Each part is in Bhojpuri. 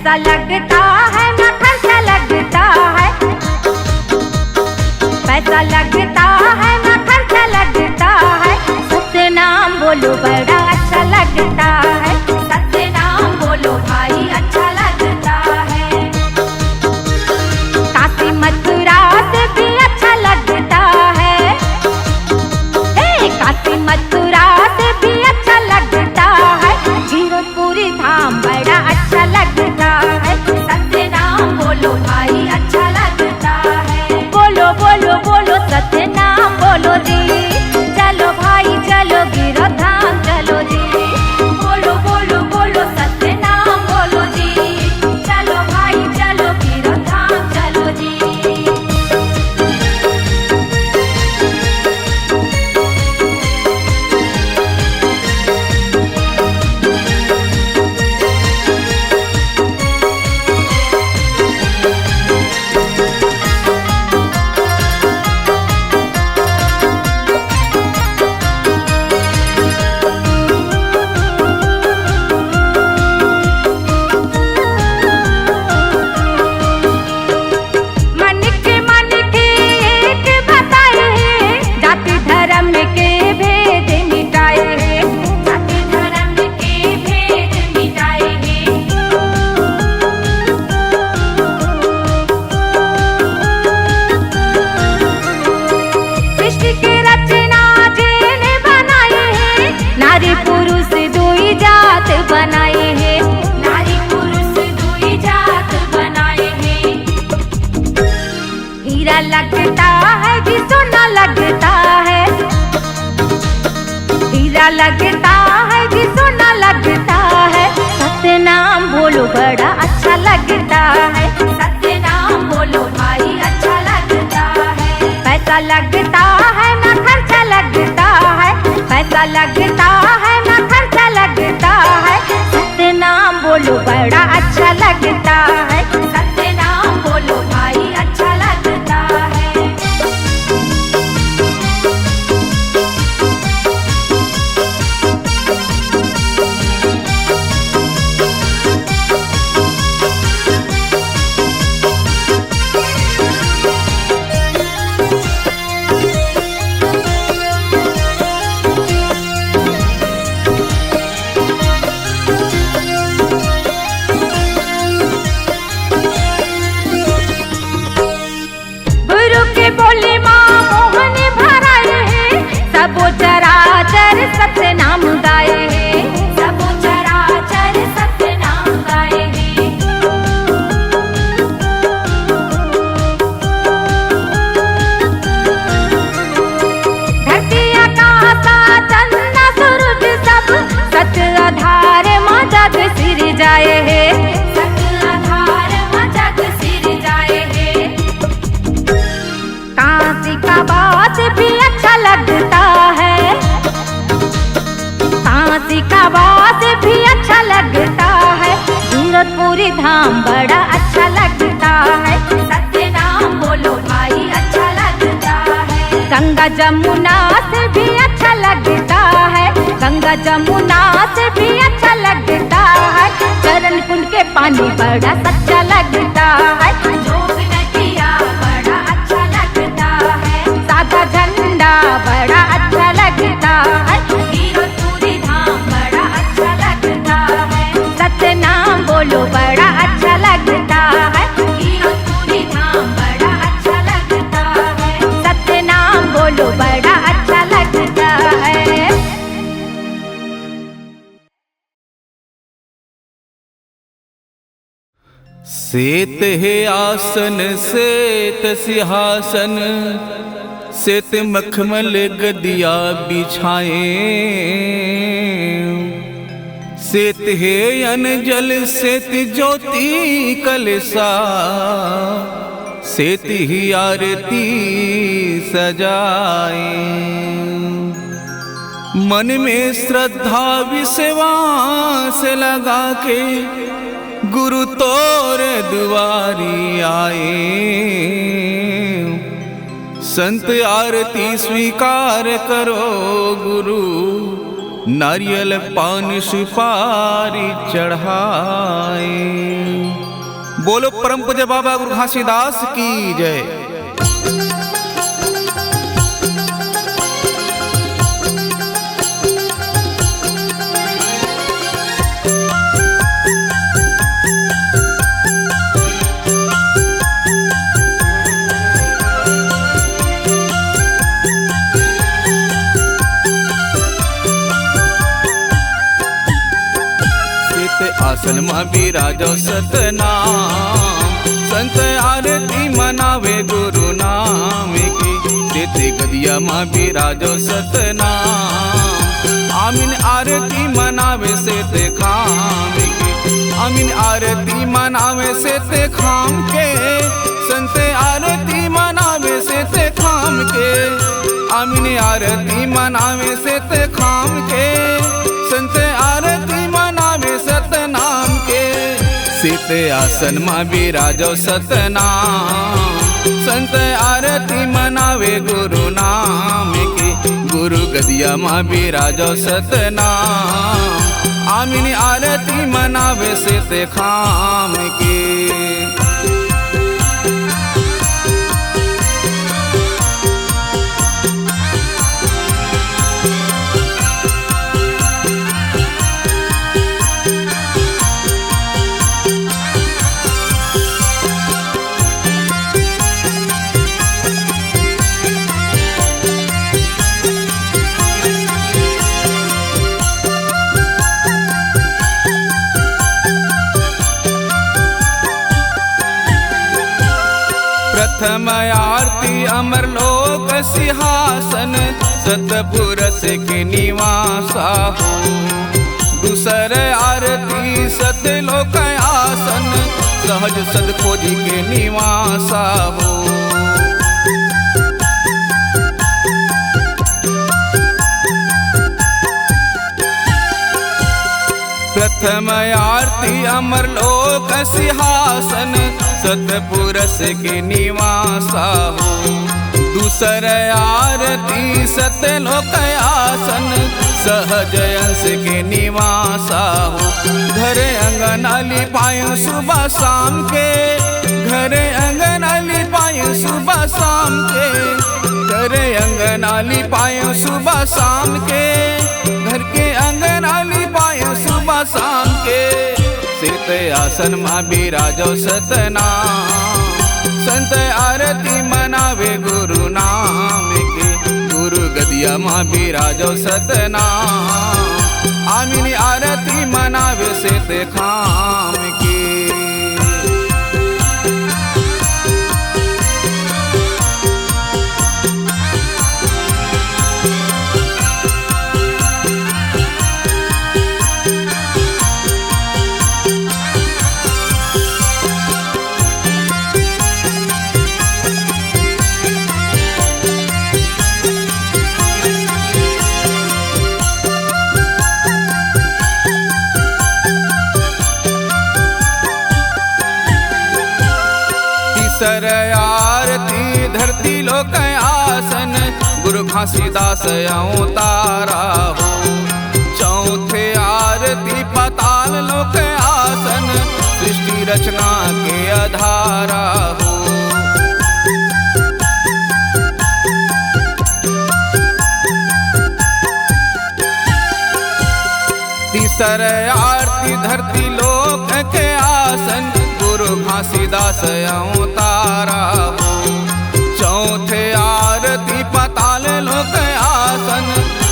पैसा लगता है ना खर्चा लगता है, पैसा लगता है ना खर्चा लगता है, सत्य नाम बोलो बड़ा अच्छा लगता है, सत्य नाम बोलो भाई अच्छा लगता है। काशी मथुरा से भी अच्छा लगता है, काशी मथुरा से भी अच्छा लगता है, जीरकपुरी धाम बड़ा अच्छा लगता है, सत्य नाम बोलो भाई अच्छा लगता है। बोलो बोलो बोलो सत्य नाम बोलो जी, चलो भाई चलो गिरो धाम चलो जी। बोलो बोलो बोलो सत्य नाम बोलो जी, चलो भाई चलो गिरो धाम चलो जी। नारी पुरुष दुई जात बनाए हैं, नारी पुरुष दुई जात बनाए हैं। हीरा लगता है कि सोना लगता है, हीरा लगता है कि सोना लगता है, सत्य नाम बोलो बड़ा अच्छा लगता है, सत्य नाम बोलो भाई अच्छा लगता है। पैसा लगता है ना खर्चा लगता है, पैसा लगता है ना खर्चा लगता है, सत्य नाम बोलो बड़ा अच्छा लगता है, सत्य नाम बोलो भाई अच्छा लगता है। बोली माँ मोहन भराए हैं, सबो चराचर सत्य नाम गाए हैं, सबो चराचर सत्य नाम गाए हैं। धरती आकाश चंद्र सूरज सब सत्य आधार माँ जग सिर जाए हैं, सत्य आधार माँ जग सिर जाए हैं। काशी का बात भी अच्छा लगता है, काशी का बात भी अच्छा लगता है, जीरकपुरी धाम बड़ा अच्छा लगता है, सत्य नाम बोलो भाई अच्छा लगता है। गंगा जमुना से भी अच्छा लगता है, गंगा जमुना से भी अच्छा लगता है, चरण कुंड के पानी बड़ा सच्चा लगता है, जोग नदिया बड़ा अच्छा लगता है, सादा झंडा बड़ा अच्छा लगता है, जीरकपुरी धाम बड़ा अच्छा लगता है, सत्य नाम बोलो बड़ा अच्छा लगता है, जीरकपुरी धाम बड़ा अच्छा लगता है, सत्य नाम बोलो बड़ा अच्छा लगता है। सेत है आसन सेत सिंहासन, सेत मखमल गदिया बिछाए, सेत है अनजल सेत ज्योति कलसा, सेत ही आरती सजाए। मन में श्रद्धा विश्वास लगा के गुरु तोर दुआरी आए, संत आरती स्वीकार करो गुरु नारियल पान सुपारी चढ़ाए। बोलो परम पूज्य बाबा गुरु घासीदास की जय। आसन मा बिराजो सतनाम, संत आरती मनावे गुरु नाम की। तेते गदिया मा बिराजो सतनाम, आमीन आरती मनावे से ते खाम की। आमीन आरती मनावे से ते खाम के, संत आरती मनावे से ते खाम के। आमीन आरती मनावे से ते खाम के, संत आरती मनावे सतनाम के। सीते आसन मा बिराजो सतनाम, संत आरती मनावे गुरु नाम की। गुरु गदिया मा बिराजो सतनाम, आमीन आरती मनावे से ते खाम की। प्रथम आरती अमर लोक सिंहासन, सतपुरस के निवासा हो। दूसर आरती सतलोक आसन, सहज सद खोजी के निवासा हो। प्रथम आरती अमर लोक सिंहासन, सतपुरस के निवासा हो। दूसर आरती सतलोक आसन, सहज अंश के निवासा हो। घर अंगनाली पायो सुबह शाम के, घर अंगनाली पायो सुबह शाम के। घर अंगनाली पायो सुबह शाम के, घर के अंगनाली पायो सुबह शाम के। सित आसन मा बिराजो सतनाम, संत आरती मनावे गुरु नाम के। गुरु गदिया मा बिराजो सतनाम, आमीन आरती मनावे से ते खाम की। तीसर आरती धरती लोक आसन, गुरु घासीदास अवतारा हो। चौथे आरती पाताल लोक आसन, सृष्टि रचना के आधारा हो। तीसर आरती धरती लोक के आसन, गुरु घासीदास अवतारा हो। चौथे आरती पाताल लोक आसन,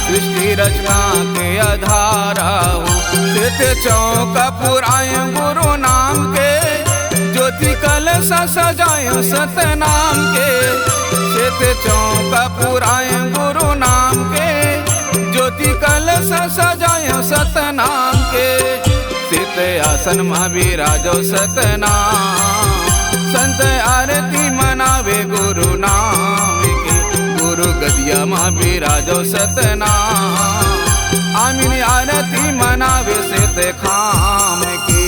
सृष्टि रचना के आधारा हो। सित चौक पुराय गुरु नाम के, ज्योति कलश सजाय सतनाम के। सित चौक पुराय गुरु नाम के, ज्योति कलश सजाय सतनाम के। सित आसन मा बिराजो सतनाम, संत आरती मनावे गुरु नाम के। गुरु गदिया मा बिराजो सतनाम, आमीन आरती मनावे से ते खाम की।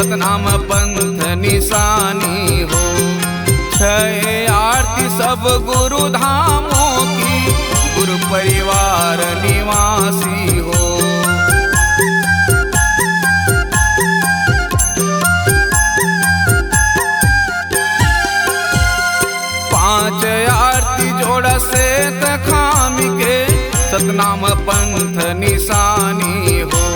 सतनाम पंथ निशानी हो। छह आरती सब गुरु धामों की, गुरु परिवार निवासी हो। पांच आरती जोड़ा से तखाम के, सतनाम पंथ निशानी हो।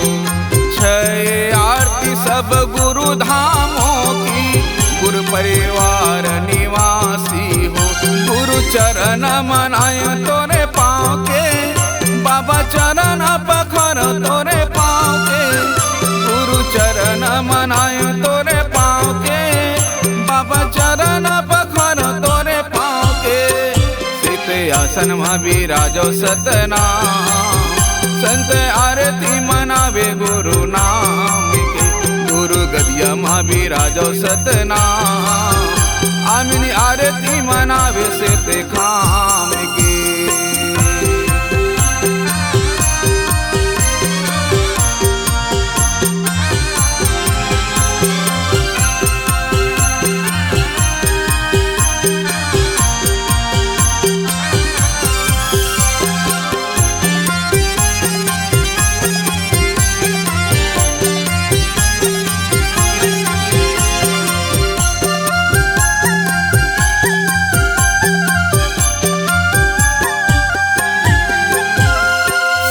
छह आरती सब गुरु धामों की, गुरु परिवार निवासी हो। गुरु चरण मनाए तोरे पाँव के, बाबा चरण पखर तोरे पाँव के। गुरु चरण मनाए तोरे पाँव के, बाबा चरण पखर तोरे पाँव के। सित आसन में विराजो सतनाम, संत आरती मनावे गुरु नाम के। गुरु गदिया में विराजो सतनाम, आमिनी आरती मनावे से ते खाम के।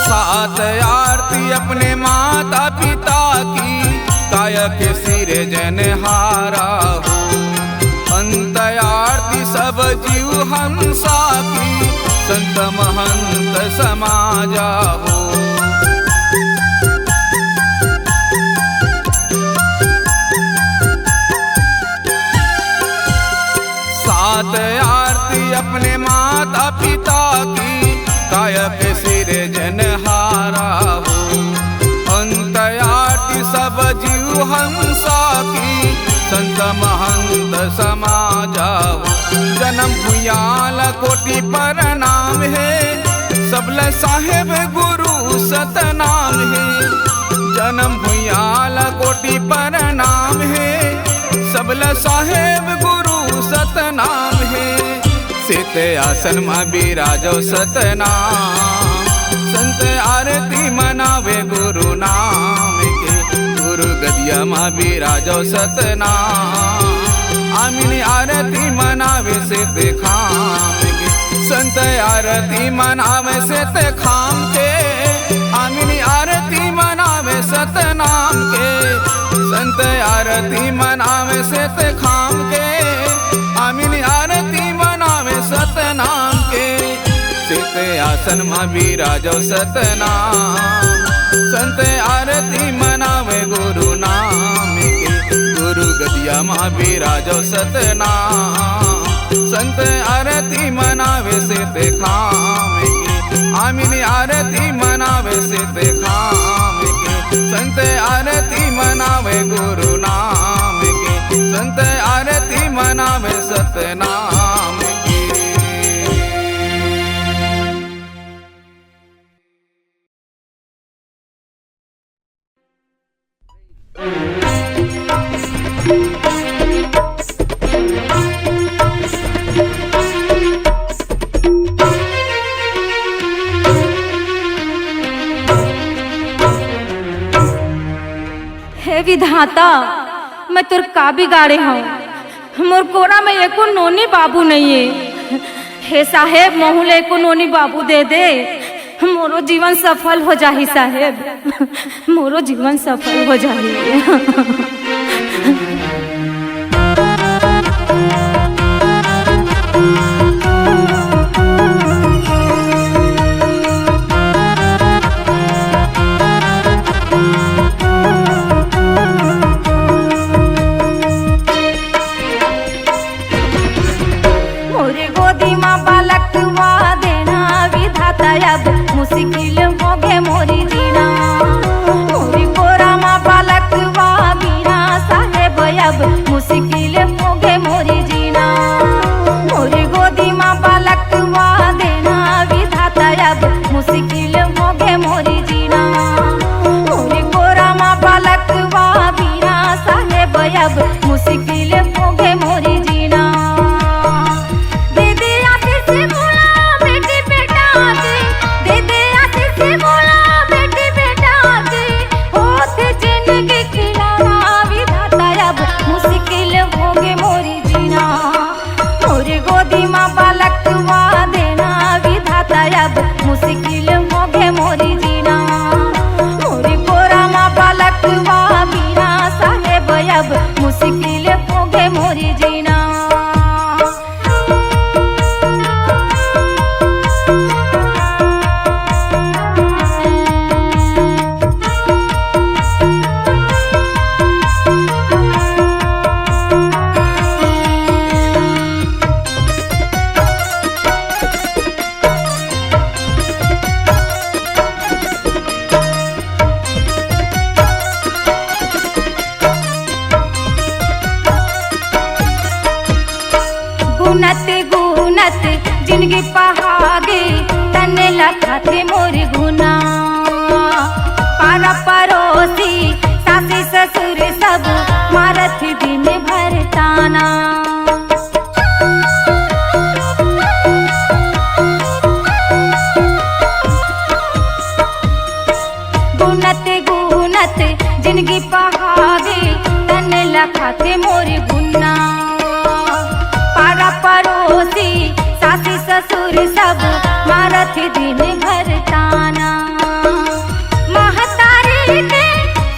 सात आरती अपने माता पिता की, काया के सिरे जनहारा हो। अंत आरती सब जीव हंसा की, संत महंत समाजा हो। सात आरती अपने माता पिता की, काया के सिरे जनहारा हो। अंत आरती सब जीव हंसा की, संत महंत समाजा हो। जन्म भूयाल कोटि प्रणाम है, सबल साहेब गुरु सतनाम है। जन्म भूयाल कोटि प्रणाम है, सबल साहेब गुरु सतनाम है। सित आसन में विराजो सतनाम, संत आरती मनावे गुरु नाम के। गुरु गदिया में विराजो सतनाम, आमिनी आरती मनावे से ते खाम के। संत आरती मनावे से ते खाम के, आमिनी आरती मनावे सतनाम के। संत आरती मनावे से ते खाम के, आमिनी आरती मनावे सतनाम के। सित आसन में विराजो सतनाम, संत आरती मनावे गुरु नाम के। गुरु गदिया में विराजो सतनाम, संत आरती मनावे से ते खाम के। आमिनी आरती मनावे से ते खाम के। संत आरती मनावे गुरु नाम के, संत आरती मनावे सतनाम के। हे विधाता, मैं तुर का बिगाड़े हूँ। मोर कोरा में एको नोनी बाबू नहीं है। हे साहेब, मोहुल एको नोनी बाबू दे दे, मोरो जीवन सफल हो जाही साहेब, मोरो जीवन सफल हो जाही। मोरे गोदी माँ बालकवा देना विधाता, अब मुश्किल हो गे मोरी जीना। मोरी कोरा माँ बालकवा बीना साहेब, अब मुश्किल हो गे मोरी जीना। मोरी गोदी माँ बालकवा देना विधाता, अब मुश्किल हो गे मोरी जीना। मोरी कोरा माँ बालकवा बीना साहेब, थे मोर गुना। पारा पड़ोसी सासी ससुर सब मारत दिन भर ताना। गुनत गुनत जिंदगी पहागे तन लखा थे मोर गुना। पारा पड़ोसी सासी ससुर सब मारत दिन भर ताना। महतारी के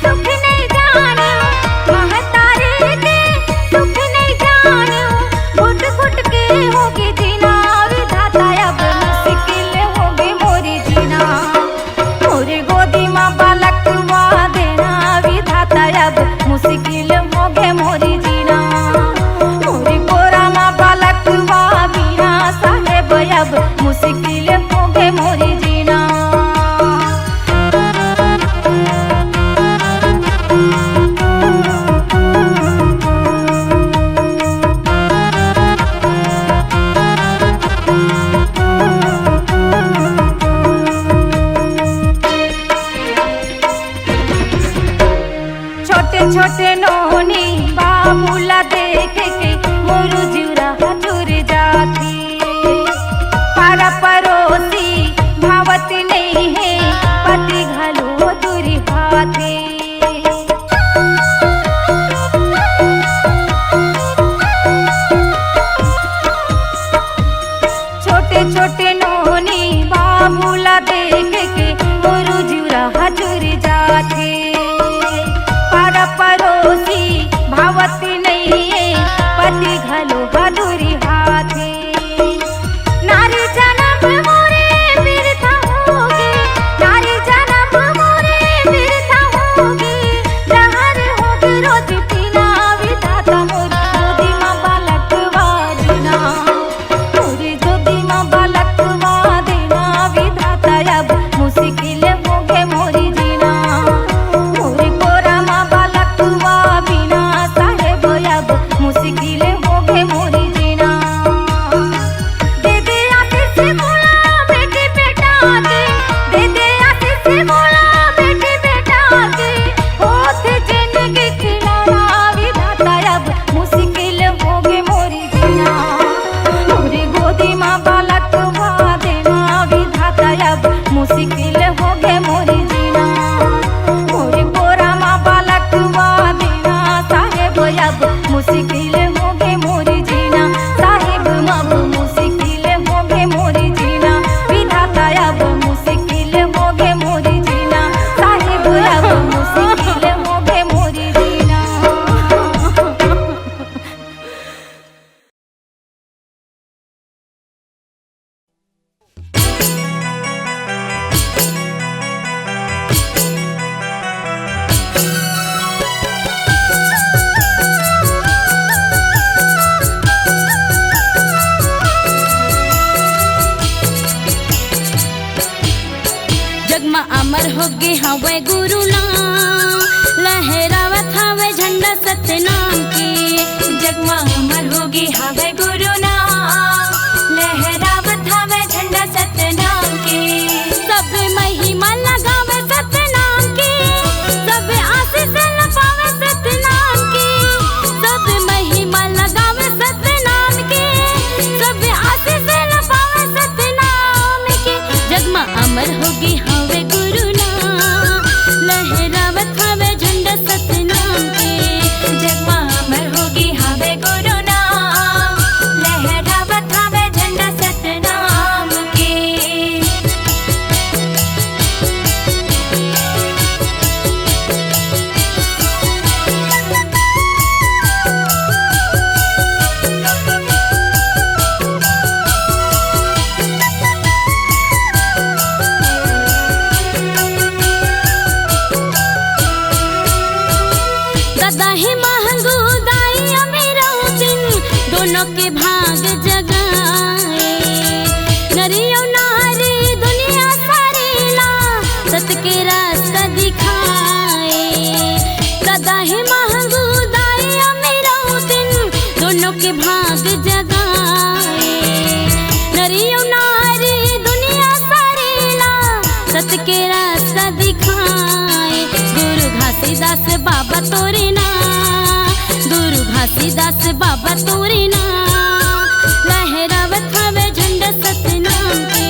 सुख नहीं जानियो, महतारी के सुख नहीं जानियो। घुट घुट के होगी जीना विधाता अब मुश्किल होगी मोरी जीना। मोरे गोदी माँ बालक वा देना विधाता अब मुश्किल होगे मोरी जीना। मोरे गोरा माँ बालक वा बिना साहेब अब मुश्किल होगे मोरी जीना। छोटे छोटे नोनी बाबूला देख के मोरू जुरा चुर जाती। पारा पड़ोसी भावत नहीं है पति घलो दूरी हाथी। छोटे छोटे नोनी बाबूला देख के मोरू जुरा चुर जाती। पारा पड़ोसी भावत नहीं है पति घलो दूरी हाथी। नारी जन्म मोरे बिरथा होगी, नारी जन्म मोरे बिरथा होगी। जहर होगी रोज पीना विधाता मोर गोदी माँ बालक वादना। मोरे गोदी माँ बालक वादना विधाता अब मुश्किल होगे मोरी जीना। मोरे कोरा माँ बालक वा बिना साहेब अब मुश्किल होगे मोरी जीना। दे दे आशीष बोला बेटी बेटा के, दे दे आशीष बोला बेटी बेटा के। होत जिंदगी खिलाना विधाता अब मुश्किल होगे मोरी जीना। मोरी गोदी माँ बालक वा देना विधाता अब मुश्किल होगे मोरी जीना। मोरी गोरा माँ बालक वा देना साहेब अब मुश्किल होगे मोरी जीना। साहेब अब मुश्किल होगे मोरी जीना। विधाता अब मुश्किल होगे मोरी जीना। साहेब अब मुश्किल होगे मोरी जीना। जगमा अमर होगे हवे गुरु नाम, लहरावत हवे झंडा सतनाम की। जगमा अमर होगे हवे गुरु नाम, लहरावत हवे झंडा सतनाम की। सब महिमा लगावे सतनाम की, सब आशीष लपावे सतनाम की। सब महिमा लगावे सतनाम की, सब आशीष लपावे सतनाम की। जगमा अमर होगी हवे गुरु नाम, लहरावत हवे झंडा सतनाम की। जगमा अमर होगी हवे गुरु नाम, लहरावत हवे झंडा सतनाम की। दादा ही महंगू दाई अमीरा दिन दोनों के भाग जगाए। नरियो नारी दुनिया सारी ला सत के रास्ता दिखाए। दादा ही महंगू दाई अमीरा दिन दोनों के भाग जगाए। नरियो नारी दुनिया सारी ला भगत के रास्ता दिखाए गुरु घासीदास बाबा तोरे ना, गुरु घासीदास बाबा तोरे ना। लहरावत हवे झंडा सतनाम के,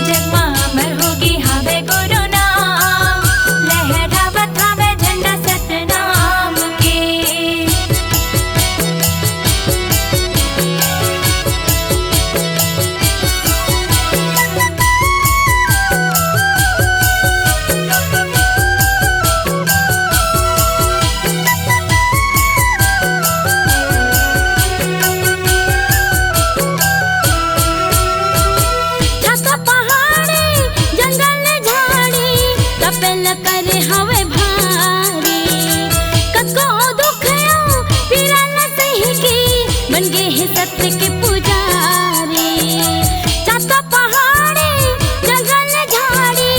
जग में अमर होगी हवे गुरु नाम, लहरावत हवे झंडा सतनाम के। छाता पहाड़ी जंगल झाड़ी तपेल करे हवे भारी, कको दुख आयो पीरा न सही की बन गए हैं सत्य के पुजारी। छाता पहाड़ी जंगल झाड़ी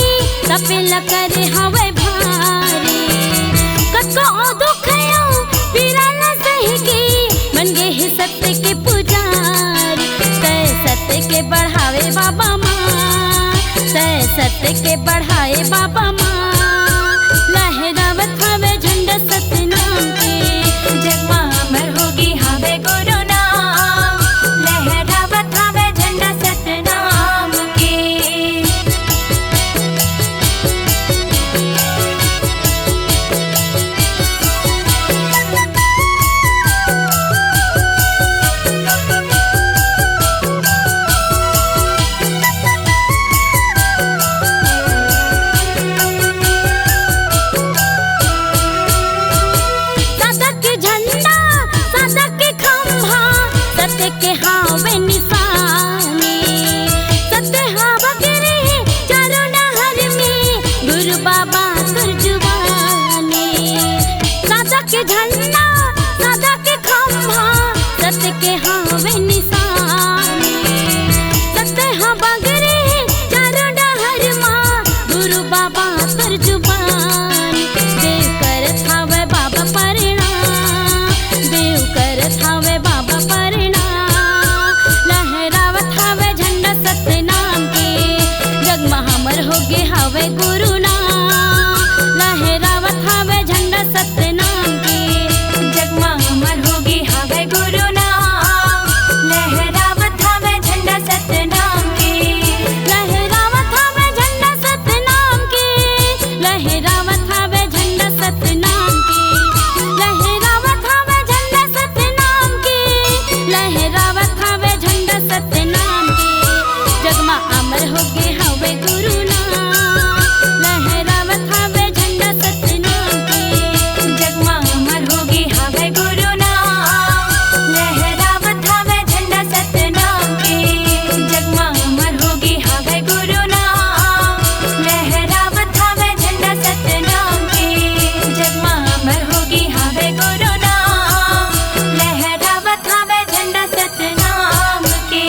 तपेल करे हवे भारी, कको दुख आयो पीरा न सही की बन गए हैं सत्य के पुजारी। तय सत्य के बढ़ावे बाबा माँ, तय सत्य के बढ़ाए बाबा माँ। लहरावत हवे झंडा सतनाम के, जग में अमर होगी हवे गुरु नाम, लहरावत हवे झंडा सतनाम के। सादा के झंडा सादा के खंभा सत्य के हावे निशानी, सत्य हावा गिरे चारों नहर में गुरु बाबा तुरजुबानी। सादा के झंडा सादा के खंभा सत्य के हावे निशानी, सत्य हावा गिरे चारों नहर में गुरु बाबा तुरजुबानी। देव करत हावे बाबा परिणाम, देव करत हावे बाबा परिणाम। लहरावत हावे झंडा सतनाम के, जग में हमर होगे हावे गुरु नाम। लहरावत हावे झंडा सतनाम के, जग में अमर होगी हवे गुरु नाम, लहरावत हवे झंडा सतनाम के। लहरावत हावे झंडा सतनाम के, लहरावत हावे झंडा सतनाम के, लहरावत हावे झंडा सतनाम के, लहरावत हावे झंडा सतनाम के। जग में अमर होगे हवे गुरु नाम, लहरावत हावे झंडा सतनाम के, जग में अमर होगी हवे गुरु नाम, लहरावत हवे झंडा सतनाम के। जग में अमर होगी हवे गुरु नाम, लहरावत हवे झंडा सतनाम के। जग में अमर होगी हवे गुरु नाम, लहरावत हवे झंडा सतनाम के।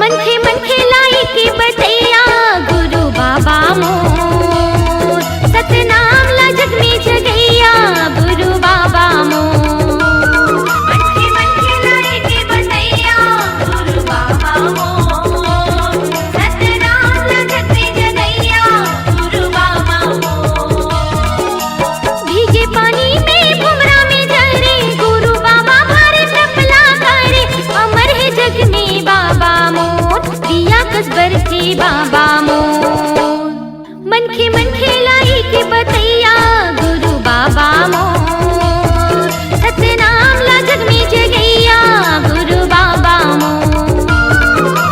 मनखे मनखे लाई के बतैया गुरु बाबा मोर, सतनाम ला जग में जगैया गुरु बाबा मोर। मनखे मनखे लाई के बतैया गुरु बाबा मोर, सतनाम ला जग में जगैया गुरु बाबा मोर। भीगे पानी में भुमरा में जरे गुरु बाबा भारे तपला करे, अमर है जग में बाबा मोर, दिया कसबर के बाबा मोर। मनखे मनखे लाई के बतैया गुरु बाबा मोर, सतनाम ला जग में जगैया गुरु बाबा मोर।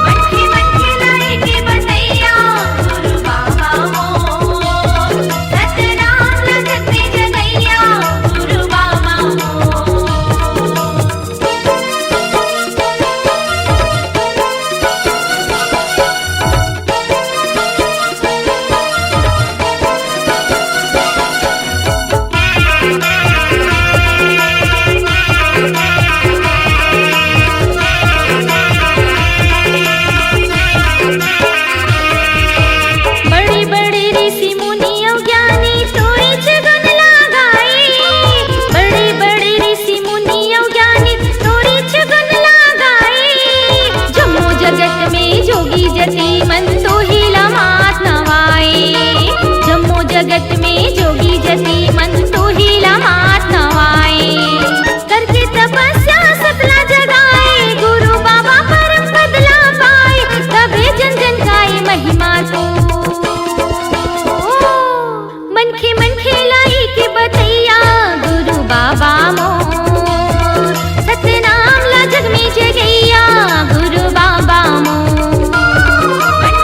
मनखे मनखे लाई के बतैया गुरु बाबा मोर, सतनाम ला जग में जगैया गुरु बाबा मोर। में जोगी जति मन तो हिला मात नवाए। जम्मो जगत में जोगी जति मन तो हिला मात नवाए। करके तपस्या सतला जगाए, गुरु बाबा परम बदला पाए। तबे जन जन गाए महिमा तो, मन खेलाई के बतैया गुरु बाबा मोर। सतनाम ला जग में जगैया गुरु बाबा मोर। मन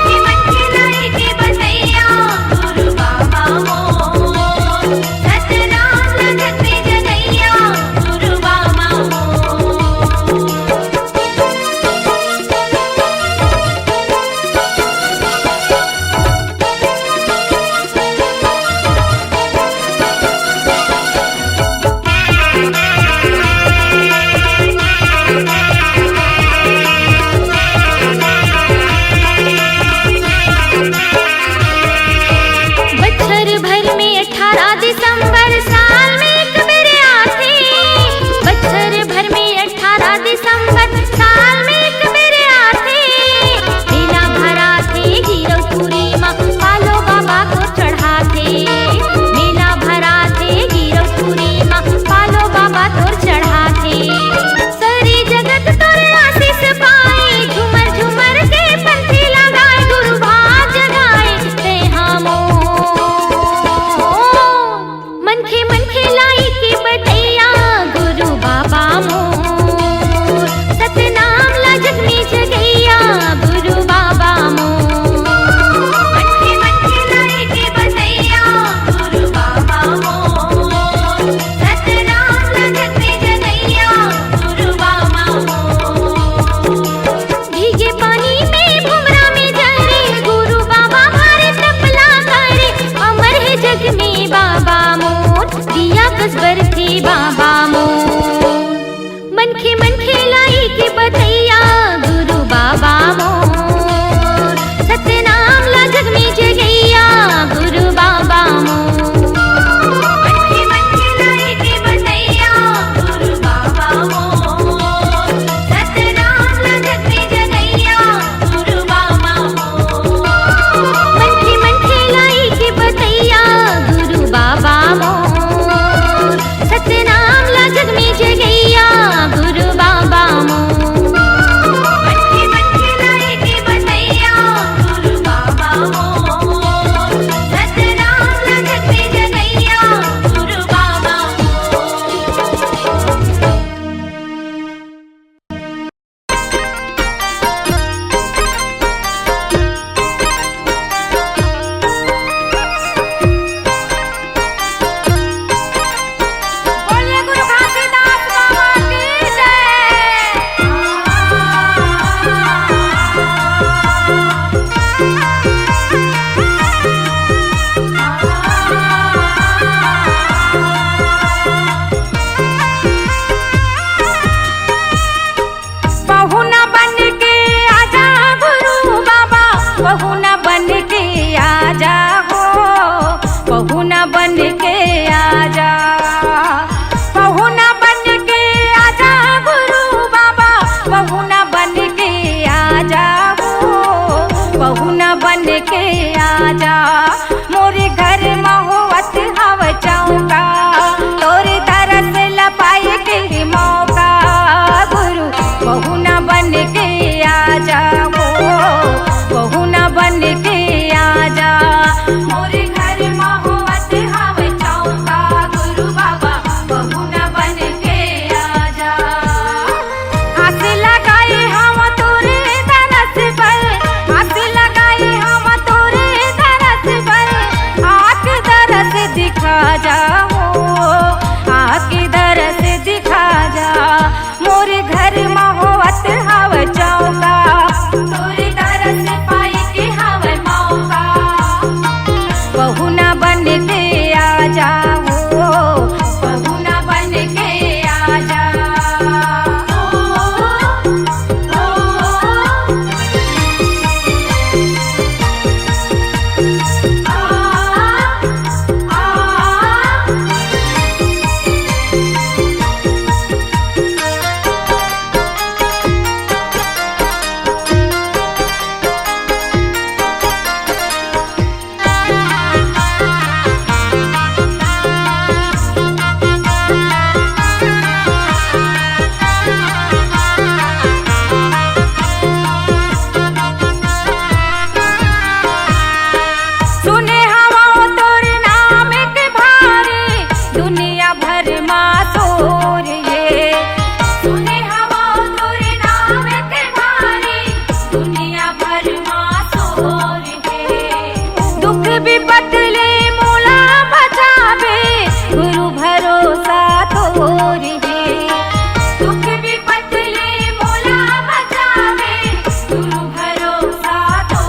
गुरु भरोसा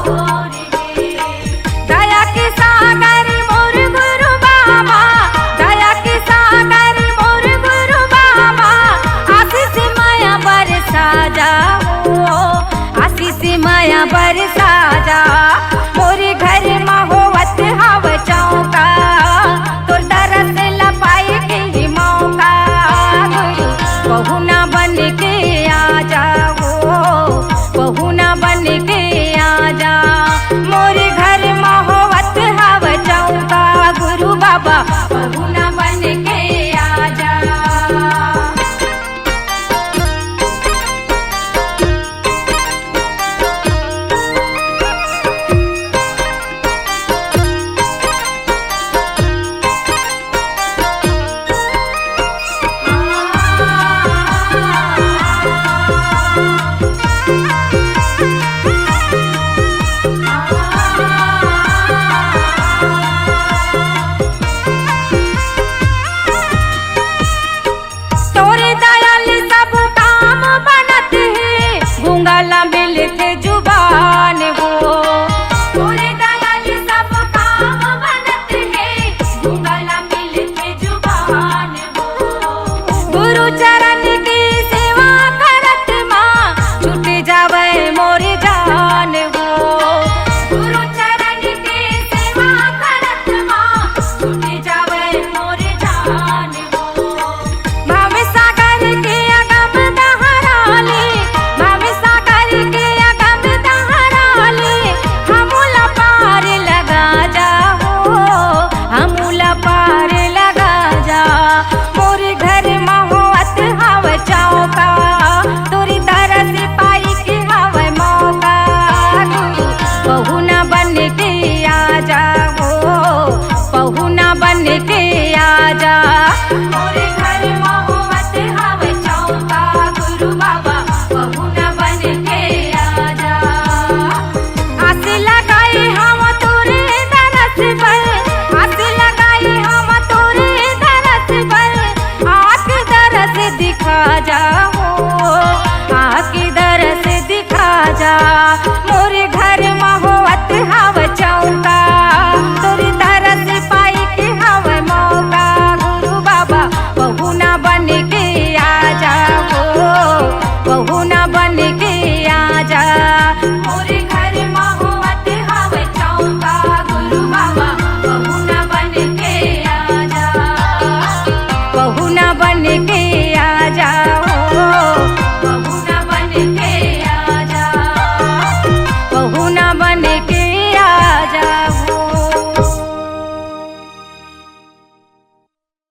तोरे दया के सागर मोर गुरु बाबा दया के सागर मोर गुरु बाबा आशीष माया बरसा जाओ आशीष माया बरसा जा मोरे घर महोवत हव चौका तोर दरस लपाए के ही मौका गुरु बहुना बन के आ जाओ बहुना बन के आ जा मोरे घर महोवत हव चौका गुरु बाबा बहुना बन के आ जा तोरे दयाल सब काम बनत है गूंगला मिलते जुबान वो तोरे दयाल सब काम बनत है गूंगला मिलते जुबान वो गुरु चरण की सेवा करत माँ छूट जावे मोरे जान वो गुरु चरण की सेवा करत माँ छूट जावे मोरे जान वो भाव सागर के अगम दहराले भाव सागर के अगम दहराले हमूला पार लगा जाओ हमूला पार लगा जा मोरे घर महोवत हव चौका तोरी दरस पाई के हव मौका गुरु बहुना बन के आ जाओ बहुना बन के आ जा मोरे घर महोवत हव चौका गुरु बाबा बहुना बन के आ जा आस लगाई हम तोरे दरस पर आस लगाई हम तोरे दरस पर आँख दरस दिखा जाओ आँख दरस दिखा जा